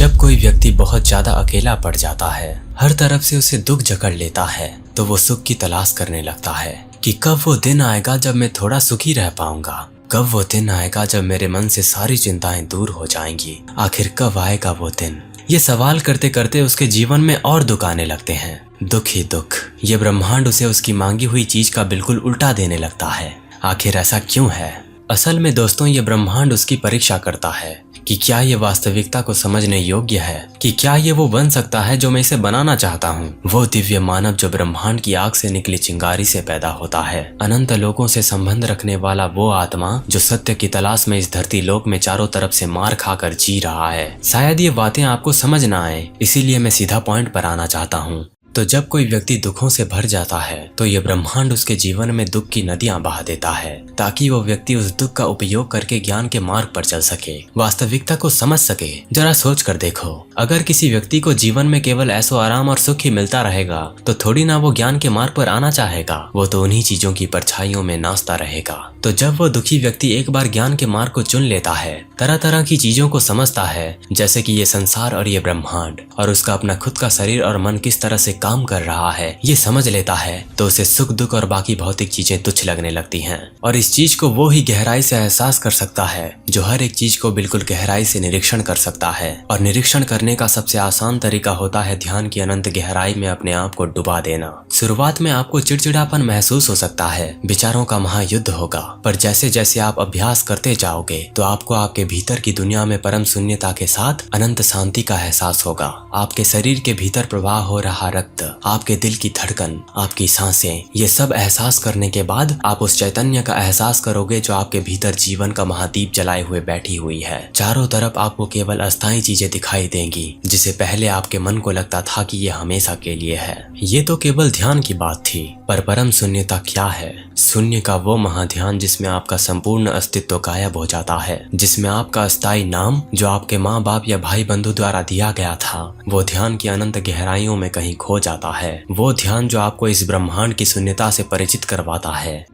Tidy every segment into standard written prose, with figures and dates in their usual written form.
जब कोई व्यक्ति बहुत ज्यादा अकेला पड़ जाता है, हर तरफ से उसे दुख जकड़ लेता है, तो वो सुख की तलाश करने लगता है कि कब वो दिन आएगा जब मैं थोड़ा सुखी रह पाऊंगा। कब वो दिन आएगा जब मेरे मन से सारी चिंताएं दूर हो जाएंगी। आखिर कब आएगा वो दिन। ये सवाल करते करते उसके जीवन में और दुख आने लगते हैं। दुख ही दुख। ये ब्रह्मांड उसे उसकी मांगी हुई चीज का बिल्कुल उल्टा देने लगता है। आखिर ऐसा क्यों है? असल में दोस्तों, ये ब्रह्मांड उसकी परीक्षा करता है कि क्या ये वास्तविकता को समझने योग्य है, कि क्या ये वो बन सकता है जो मैं इसे बनाना चाहता हूँ। वो दिव्य मानव जो ब्रह्मांड की आग से निकली चिंगारी से पैदा होता है, अनंत लोगों से संबंध रखने वाला वो आत्मा जो सत्य की तलाश में इस धरती लोक में चारों तरफ से मार खाकर जी रहा है। शायद ये बातें आपको समझ ना आए, इसीलिए मैं सीधा पॉइंट पर आना चाहता हूँ। तो जब कोई व्यक्ति दुखों से भर जाता है तो ये ब्रह्मांड उसके जीवन में दुख की नदियां बहा देता है, ताकि वो व्यक्ति उस दुख का उपयोग करके ज्ञान के मार्ग पर चल सके, वास्तविकता को समझ सके। जरा सोच कर देखो, अगर किसी व्यक्ति को जीवन में केवल ऐसो आराम और सुख ही मिलता रहेगा तो थोड़ी ना वो ज्ञान के मार्ग पर आना चाहेगा। वो तो उन्हीं चीजों की परछाइयों में नाचता रहेगा। तो जब वो दुखी व्यक्ति एक बार ज्ञान के मार्ग को चुन लेता है, तरह तरह की चीजों को समझता है, जैसे कि ये संसार और ये ब्रह्मांड और उसका अपना खुद का शरीर और मन किस तरह से काम कर रहा है, ये समझ लेता है, तो उसे सुख दुख और बाकी भौतिक चीजें तुच्छ लगने लगती हैं। और इस चीज को वो ही गहराई से एहसास कर सकता है जो हर एक चीज को बिल्कुल गहराई से निरीक्षण कर सकता है। और निरीक्षण करने का सबसे आसान तरीका होता है ध्यान की अनंत गहराई में अपने आप को डुबा देना। शुरुआत में आपको चिड़चिड़ापन महसूस हो सकता है, विचारों का महायुद्ध होगा, पर जैसे जैसे आप अभ्यास करते जाओगे तो आपको आपके भीतर की दुनिया में परम शून्यता के साथ अनंत शांति का एहसास होगा। आपके शरीर के भीतर प्रवाह हो रहा रक्त, आपके दिल की धड़कन, आपकी सांसें, ये सब एहसास करने के बाद आप उस चैतन्य का एहसास करोगे जो आपके भीतर जीवन का महादीप जलाए हुए बैठी हुई है। चारों तरफ आपको केवल अस्थायी चीजें दिखाई देंगी, जिसे पहले आपके मन को लगता था कि ये हमेशा के लिए है। ये तो केवल ध्यान की बात थी, पर परम शून्यता क्या है? शून्य का वो महाध्यान जिसमें आपका संपूर्ण अस्तित्व गायब हो जाता है, जिसमें आपका अस्थायी नाम जो आपके माँ बाप या भाई बंधु द्वारा दिया गया था, वो ध्यान की अनंत गहराइयों में कहीं खो जाता है। वो ध्यान जो आपको इस ब्रह्मांड की शून्यता से परिचित करवाता है।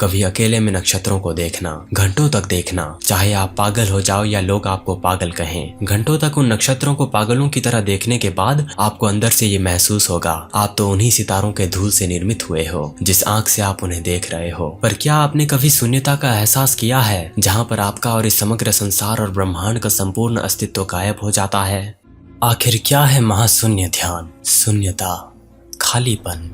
कभी अकेले में नक्षत्रों को देखना, घंटों तक देखना, चाहे आप पागल हो जाओ या लोग आपको पागल कहें, घंटों तक उन नक्षत्रों को पागलों की तरह देखने के बाद आपको अंदर से ये महसूस होगा, आप तो उन्हीं सितारों के धूल से निर्मित हुए हो जिस आंख से आप उन्हें देख रहे हो। पर क्या आपने कभी शून्यता का एहसास किया है, जहाँ पर आपका और इस समग्र संसार और ब्रह्मांड का संपूर्ण अस्तित्व गायब हो जाता है? आखिर क्या है महाशून्य ध्यान? शून्यता, खालीपन,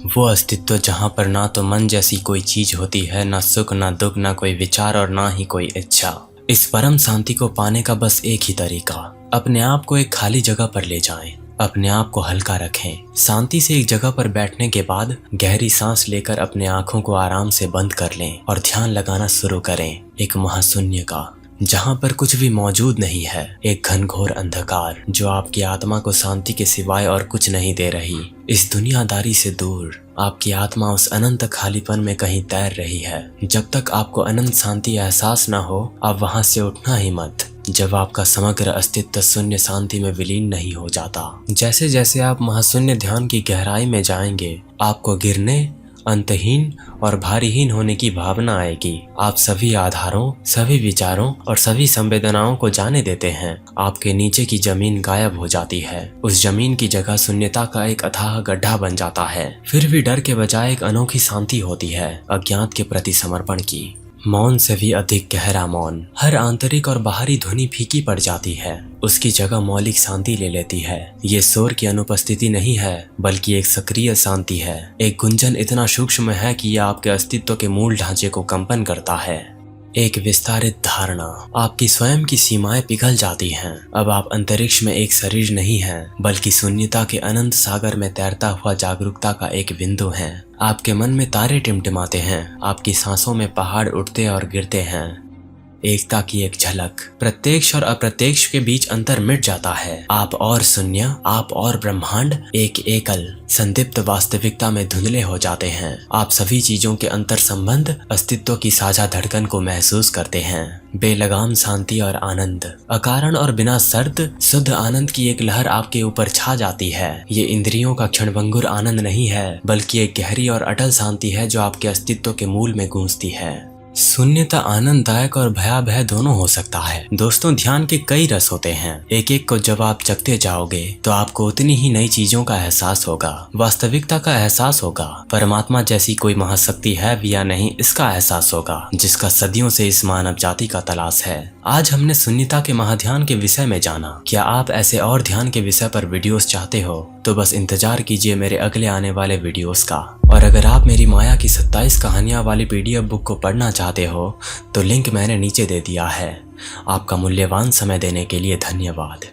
वो अस्तित्व जहाँ पर ना तो मन जैसी कोई चीज होती है, ना सुख ना दुख, ना कोई विचार और ना ही कोई इच्छा। इस परम शांति को पाने का बस एक ही तरीका, अपने आप को एक खाली जगह पर ले जाएं, अपने आप को हल्का रखें। शांति से एक जगह पर बैठने के बाद गहरी सांस लेकर अपने आंखों को आराम से बंद कर लें और ध्यान लगाना शुरू करें एक महाशून्य का, जहाँ पर कुछ भी मौजूद नहीं है। एक घनघोर अंधकार जो आपकी आत्मा को शांति के सिवाय और कुछ नहीं दे रही। इस दुनियादारी से दूर आपकी आत्मा उस अनंत खालीपन में कहीं तैर रही है। जब तक आपको अनंत शांति एहसास ना हो, आप वहां से उठना ही मत, जब आपका समग्र अस्तित्व शून्य शांति में विलीन नहीं हो जाता। जैसे जैसे आप महाशून्य ध्यान की गहराई में जाएंगे, आपको गिरने, अंतहीन और भारीहीन होने की भावना आएगी। आप सभी आधारों, सभी विचारों और सभी संवेदनाओं को जाने देते हैं। आपके नीचे की जमीन गायब हो जाती है। उस जमीन की जगह शून्यता का एक अथाह गड्ढा बन जाता है। फिर भी डर के बजाय एक अनोखी शांति होती है, अज्ञात के प्रति समर्पण की। मौन से भी अधिक गहरा मौन। हर आंतरिक और बाहरी ध्वनि फीकी पड़ जाती है, उसकी जगह मौलिक शांति ले लेती है। ये शोर की अनुपस्थिति नहीं है, बल्कि एक सक्रिय शांति है। एक गुंजन इतना सूक्ष्म है कि यह आपके अस्तित्व के मूल ढांचे को कंपन करता है। एक विस्तारित धारणा, आपकी स्वयं की सीमाएं पिघल जाती हैं। अब आप अंतरिक्ष में एक शरीर नहीं हैं, बल्कि शून्यता के अनंत सागर में तैरता हुआ जागरूकता का एक बिंदु हैं। आपके मन में तारे टिमटिमाते हैं, आपकी सांसों में पहाड़ उठते और गिरते हैं। एकता की एक झलक, प्रत्यक्ष और अप्रत्यक्ष के बीच अंतर मिट जाता है। आप और शून्य, आप और ब्रह्मांड एक एकल संदीप्त वास्तविकता में धुंधले हो जाते हैं। आप सभी चीजों के अंतर संबंध, अस्तित्व की साझा धड़कन को महसूस करते हैं। बेलगाम शांति और आनंद, अकारण और बिना शर्त शुद्ध आनंद की एक लहर आपके ऊपर छा जाती है। ये इंद्रियों का क्षणभंगुर आनंद नहीं है, बल्कि एक गहरी और अटल शांति है जो आपके अस्तित्व के मूल में गूंजती है। शून्यता आनंददायक और भयावह दोनों हो सकता है। दोस्तों, ध्यान के कई रस होते हैं। एक एक को जब आप चखते जाओगे तो आपको उतनी ही नई चीजों का एहसास होगा, वास्तविकता का एहसास होगा, परमात्मा जैसी कोई महाशक्ति है भी या नहीं इसका एहसास होगा, जिसका सदियों से इस मानव जाति का तलाश है। आज हमने शून्यता के महाध्यान के विषय में जाना। क्या आप ऐसे और ध्यान के विषय पर वीडियोस चाहते हो तो बस इंतजार कीजिए मेरे अगले आने वाले वीडियोस का। और अगर आप मेरी माया की 27 कहानियां वाली PDF बुक को पढ़ना चाहते हो तो लिंक मैंने नीचे दे दिया है। आपका मूल्यवान समय देने के लिए धन्यवाद।